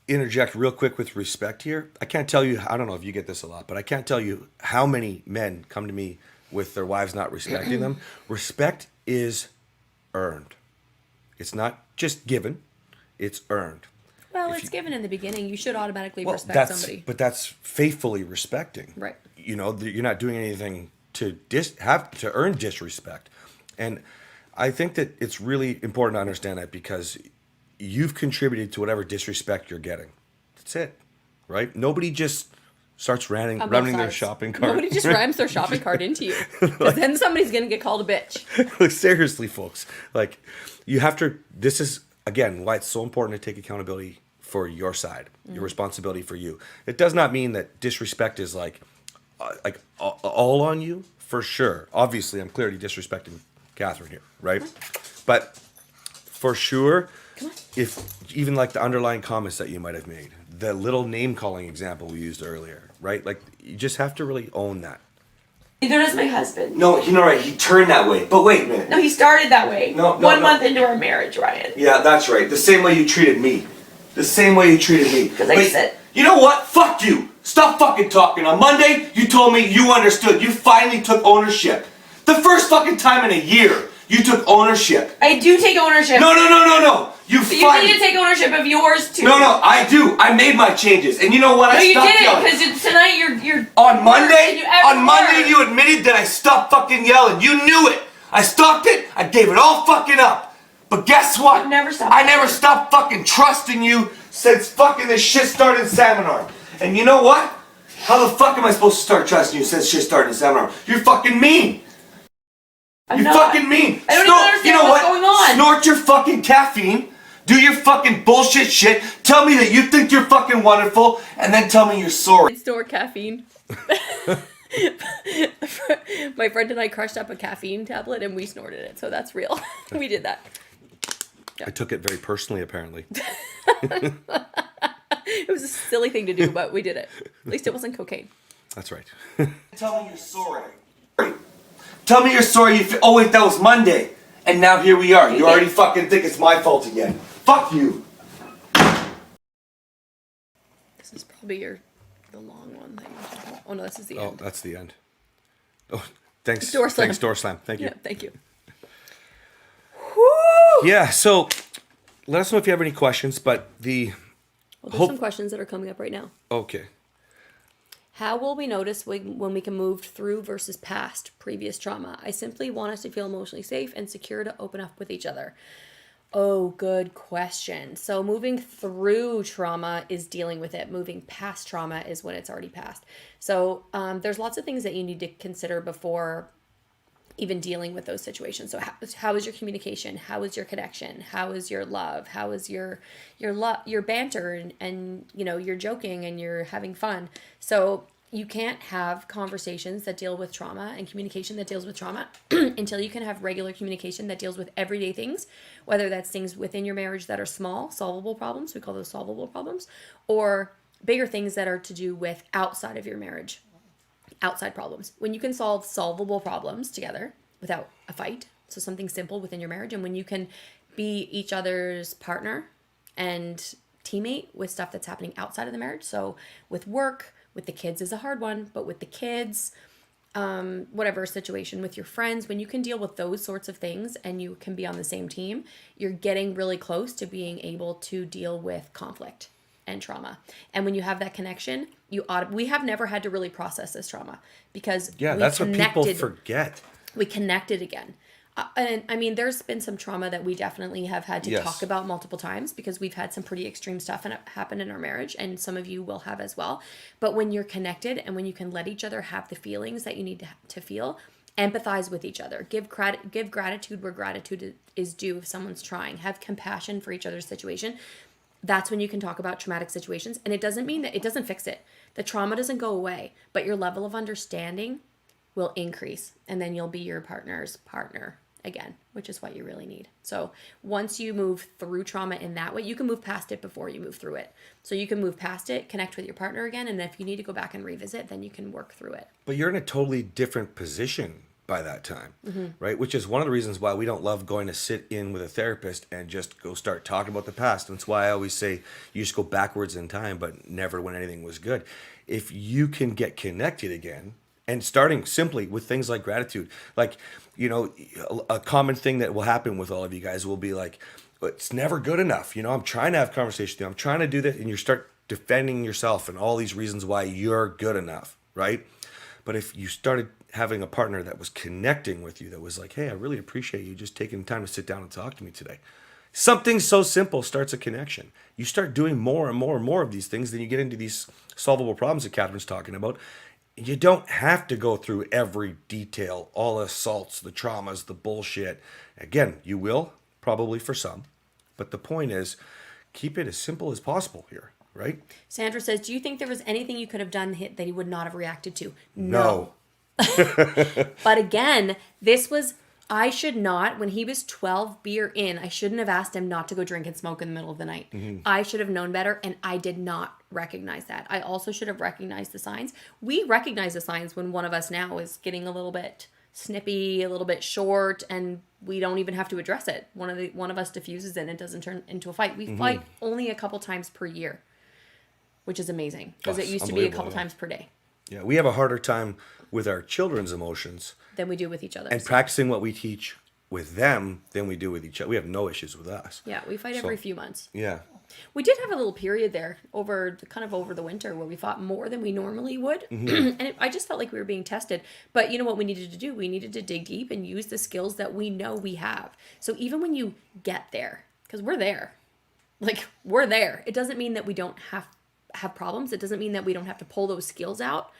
interject real quick with respect here. I can't tell you, I don't know if you get this a lot, but I can't tell you how many men come to me with their wives not respecting them. Respect is earned. It's not just given, it's earned. Well, If it's you- given in the beginning. You should automatically Well, respect that's, somebody. but that's faithfully respecting. Right. You know, you're not doing anything to have to earn disrespect. And I think that it's really important to understand that, because you've contributed to whatever disrespect you're getting. That's it, right? Nobody just starts On both running their sides. shopping cart. Nobody just rams their shopping cart into you. Because then somebody's going to get called a bitch. Like, seriously, folks. Like, you have to. This is again why it's so important to take accountability for your side, your responsibility for you. It does not mean that disrespect is like all on you, for sure. Obviously, I'm clearly disrespecting Kathryn here, right? But for sure, if even like the underlying comments that you might have made, the little name calling example we used earlier, right? Like you just have to really own that. Neither does my husband. No, you know, right, he turned that way. But wait a minute. No, he started that way. No, 1 month into our marriage, Ryan. Yeah, that's right. The same way you treated me. The same way you treated me. Because I Wait, said... You know what? Fuck you. Stop fucking talking. On Monday, you told me you understood. You finally took ownership. The first fucking time in a year, you took ownership. I do take ownership. No. You But you need to take ownership of yours too. No, I do. I made my changes. And you know what? No, I you stopped didn't, yelling. because tonight you're... On Monday, On Monday you admitted that I stopped fucking yelling. You knew it. I stopped it. I gave it all fucking up. But guess what? You've never stopped. I never stopped fucking trusting you since fucking this shit started in Seminar. And you know what? How the fuck am I supposed to start trusting you since shit started in Seminar? You're fucking mean. I'm You're not. fucking mean. I don't even understand you know what's what? going on. Snort your fucking caffeine. Do your fucking bullshit shit. Tell me that you think you're fucking wonderful, and then tell me you're sorry. Store caffeine. My friend and I crushed up a caffeine tablet and we snorted it, so that's real. We did that. I took it very personally, apparently. It was a silly thing to do, but we did it. At least it wasn't cocaine. That's right. Tell me you're sorry. Tell me you're sorry. Oh wait, that was Monday, and now here we are. You already fucking think it's my fault again. Fuck you. This is probably the long one that you talked about. Oh no, this is the Oh, end. that's the end. Oh, thanks. Door slam. Thanks, Door Slam. Thank you. Yeah, thank you. Yeah, so let us know if you have any questions, but Well, there's some questions that are coming up right now. Okay. How will we notice when we can move through versus past previous trauma? I simply want us to feel emotionally safe and secure to open up with each other. Oh, good question. So moving through trauma is dealing with it. Moving past trauma is when it's already passed. So there's lots of things that you need to consider before even dealing with those situations. So how is your communication? How is your connection? How is your love? How is your banter and you know, you're joking and you're having fun. So you can't have conversations that deal with trauma and communication that deals with trauma until you can have regular communication that deals with everyday things, whether that's things within your marriage that are small, solvable problems, we call those solvable problems, or bigger things that are to do with outside of your marriage. Outside problems. When you can solve solvable problems together without a fight, so something simple within your marriage, and when you can be each other's partner and teammate with stuff that's happening outside of the marriage, so with work, with the kids is a hard one, but with the kids, whatever situation, with your friends, when you can deal with those sorts of things and you can be on the same team, you're getting really close to being able to deal with conflict and trauma. And when you have that connection, we have never had to really process this trauma because That's what people forget. We connected again. And I mean, there's been some trauma that we definitely have had to talk about multiple times because we've had some pretty extreme stuff happen in our marriage, and some of you will have as well. But when you're connected and when you can let each other have the feelings that you need to feel, empathize with each other, give gratitude where gratitude is due if someone's trying, have compassion for each other's situation, that's when you can talk about traumatic situations. And it doesn't mean that it doesn't fix it. The trauma doesn't go away, but your level of understanding will increase, and then you'll be your partner's partner again, which is what you really need. So once you move through trauma in that way, you can move past it before you move through it. So you can move past it, connect with your partner again, and if you need to go back and revisit, then you can work through it. But you're in a totally different position by that time, right? Which is one of the reasons why we don't love going to sit in with a therapist and just go start talking about the past. And that's why I always say you just go backwards in time, but never when anything was good. If you can get connected again, and starting simply with things like gratitude, like, you know, a common thing that will happen with all of you guys will be like, it's never good enough. You know, I'm trying to have conversation with you. I'm trying to do this. And you start defending yourself and all these reasons why you're good enough, right? But if you started having a partner that was connecting with you, that was like, hey, I really appreciate you just taking the time to sit down and talk to me today. Something so simple starts a connection. You start doing more and more and more of these things, then you get into these solvable problems that Kathryn's talking about. You don't have to go through every detail, all the assaults, the traumas, the bullshit. Again, you will, probably for some. But the point is, keep it as simple as possible here, right? Sandra says, do you think there was anything you could have done that he would not have reacted to? No. But again, I should not, when he was 12 beer in, I shouldn't have asked him not to go drink and smoke in the middle of the night. I should have known better, and I did not recognize that. I also should have recognized the signs. We recognize the signs when one of us now is getting a little bit snippy, a little bit short, and we don't even have to address it. One of us diffuses it and it doesn't turn into a fight. We fight only a couple times per year, which is amazing, because it used to be a couple times per day. Yeah, we have a harder time with our children's emotions Than we do with each other. and practicing what we teach with them than we do with each other. We have no issues with us. Yeah, we fight every few months. Yeah. We did have a little period there over the winter where we fought more than we normally would. And I just felt like we were being tested. But you know what we needed to do? We needed to dig deep and use the skills that we know we have. So even when you get there, because we're there, we're there. It doesn't mean that we don't have problems. It doesn't mean that we don't have to pull those skills out.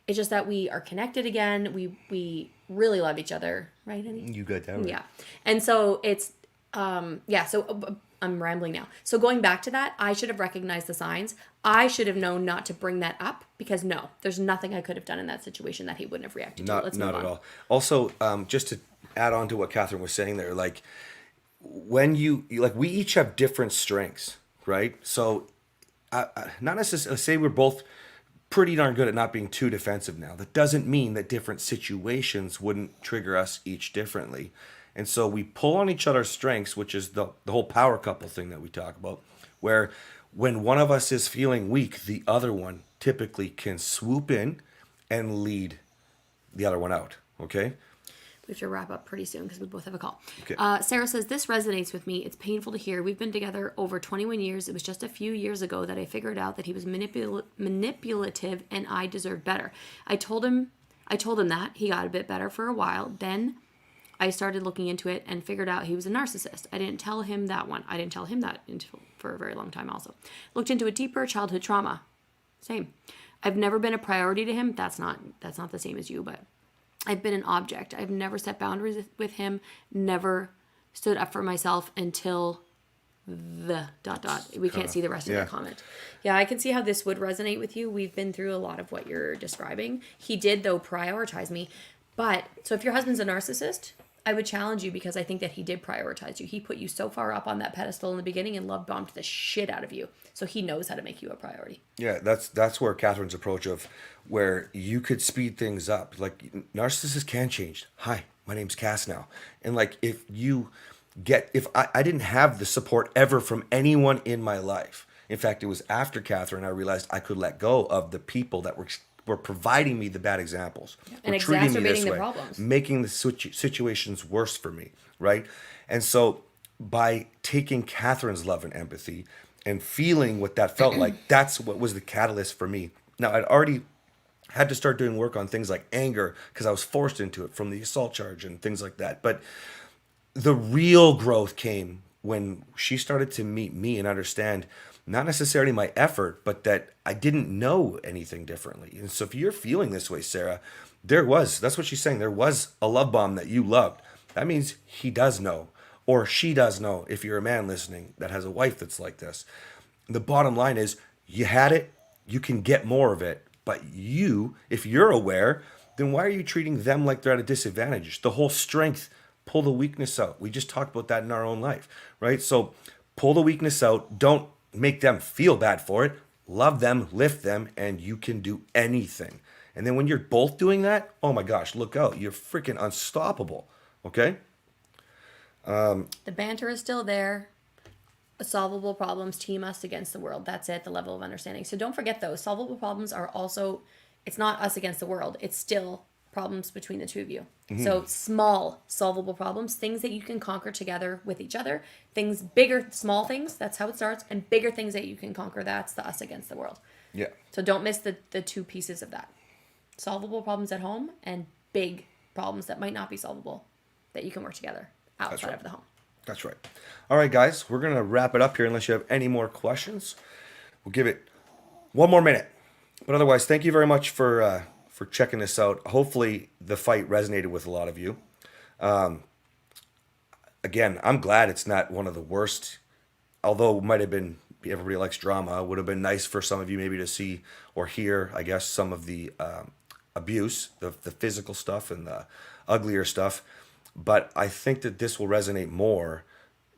It's just that we are connected again. We really love each other, right, honey? You got that right. Yeah. And so it's, I'm rambling now. So going back to that, I should have recognized the signs. I should have known not to bring that up, because no, there's nothing I could have done in that situation that he wouldn't have reacted to. Let's move on. Not at all. Also, just to add on to what Kathryn was saying there, when we each have different strengths, right? So not necessarily say we're both pretty darn good at not being too defensive now. That doesn't mean that different situations wouldn't trigger us each differently. And so we pull on each other's strengths, which is the whole power couple thing that we talk about, where when one of us is feeling weak, the other one typically can swoop in and lead the other one out. Okay? We have to wrap up pretty soon because we both have a call. Okay. Sarah says, this resonates with me. It's painful to hear. We've been together over 21 years. It was just a few years ago that I figured out that he was manipulative and I deserved better. I told him that. He got a bit better for a while. Then I started looking into it and figured out he was a narcissist. I didn't tell him that one. I didn't tell him that for a very long time also. Looked into it deeper, childhood trauma. Same. I've never been a priority to him. That's not the same as you, but I've been an object. I've never set boundaries with him, never stood up for myself until the ... We can't see the rest of the comment. Yeah, I can see how this would resonate with you. We've been through a lot of what you're describing. He did, though, prioritize me. But, so if your husband's a narcissist, I would challenge you, because I think that he did prioritize you. He put you so far up on that pedestal in the beginning and love bombed the shit out of you. So he knows how to make you a priority. Yeah, that's where Kathryn's approach of where you could speed things up. Narcissists can change. Hi, my name's Cass now. And if I didn't have the support ever from anyone in my life. In fact, it was after Kathryn I realized I could let go of the people that were providing me the bad examples. And were treating me exacerbating this the way, problems. making the situations worse for me, right? And so by taking Kathryn's love and empathy and feeling what that felt like, that's what was the catalyst for me. Now, I'd already had to start doing work on things like anger because I was forced into it from the assault charge and things like that. But the real growth came when she started to meet me and understand not necessarily my effort, but that I didn't know anything differently. And so if you're feeling this way, Sarah, that's what she's saying. There was a love bomb that you loved. That means he does know, or she does know, if you're a man listening that has a wife that's like this. The bottom line is you had it, you can get more of it, but if you're aware, then why are you treating them like they're at a disadvantage? The whole strength, pull the weakness out. We just talked about that in our own life, right? So pull the weakness out. Don't make them feel bad for it. Love them, lift them, and you can do anything. And then when you're both doing that, oh my gosh, look out. You're freaking unstoppable, okay? The banter is still there. Solvable problems team us against the world. That's it, the level of understanding. So don't forget those. Solvable problems are also, it's not us against the world. It's still problems between the two of you. Mm-hmm. So small solvable problems, things that you can conquer together with each other, things bigger, small things, that's how it starts, and bigger things that you can conquer, that's the us against the world. Yeah. So don't miss the two pieces of that. Solvable problems at home and big problems that might not be solvable that you can work together outside of the home. That's right. All right, guys, we're going to wrap it up here unless you have any more questions. We'll give it one more minute. But otherwise, thank you very much for checking this out. Hopefully the fight resonated with a lot of you. Again, I'm glad it's not one of the worst although it might have been, everybody likes drama, it would have been nice for some of you maybe to see or hear, I guess, some of the abuse, the physical stuff and the uglier stuff. But I think that this will resonate more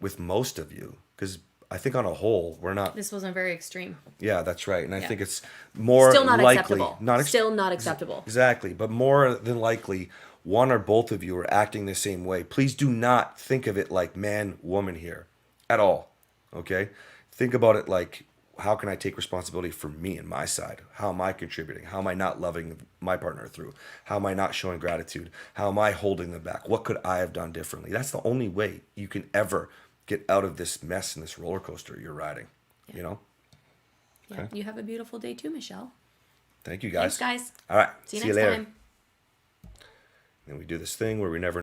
with most of you, because I think on a whole, we're not. This wasn't very extreme. Yeah, that's right. And I Yeah. think it's more Still not likely. acceptable. Still not acceptable. Exactly. But more than likely, one or both of you are acting the same way. Please do not think of it like man, woman here at all. Okay? Think about it like, how can I take responsibility for me and my side? How am I contributing? How am I not loving my partner through? How am I not showing gratitude? How am I holding them back? What could I have done differently? That's the only way you can ever get out of this mess and this roller coaster you're riding, you know? Yeah. Okay. You have a beautiful day too, Michelle. Thank you, guys. Thanks, guys. All right. See you See next you later. time. And we do this thing where we never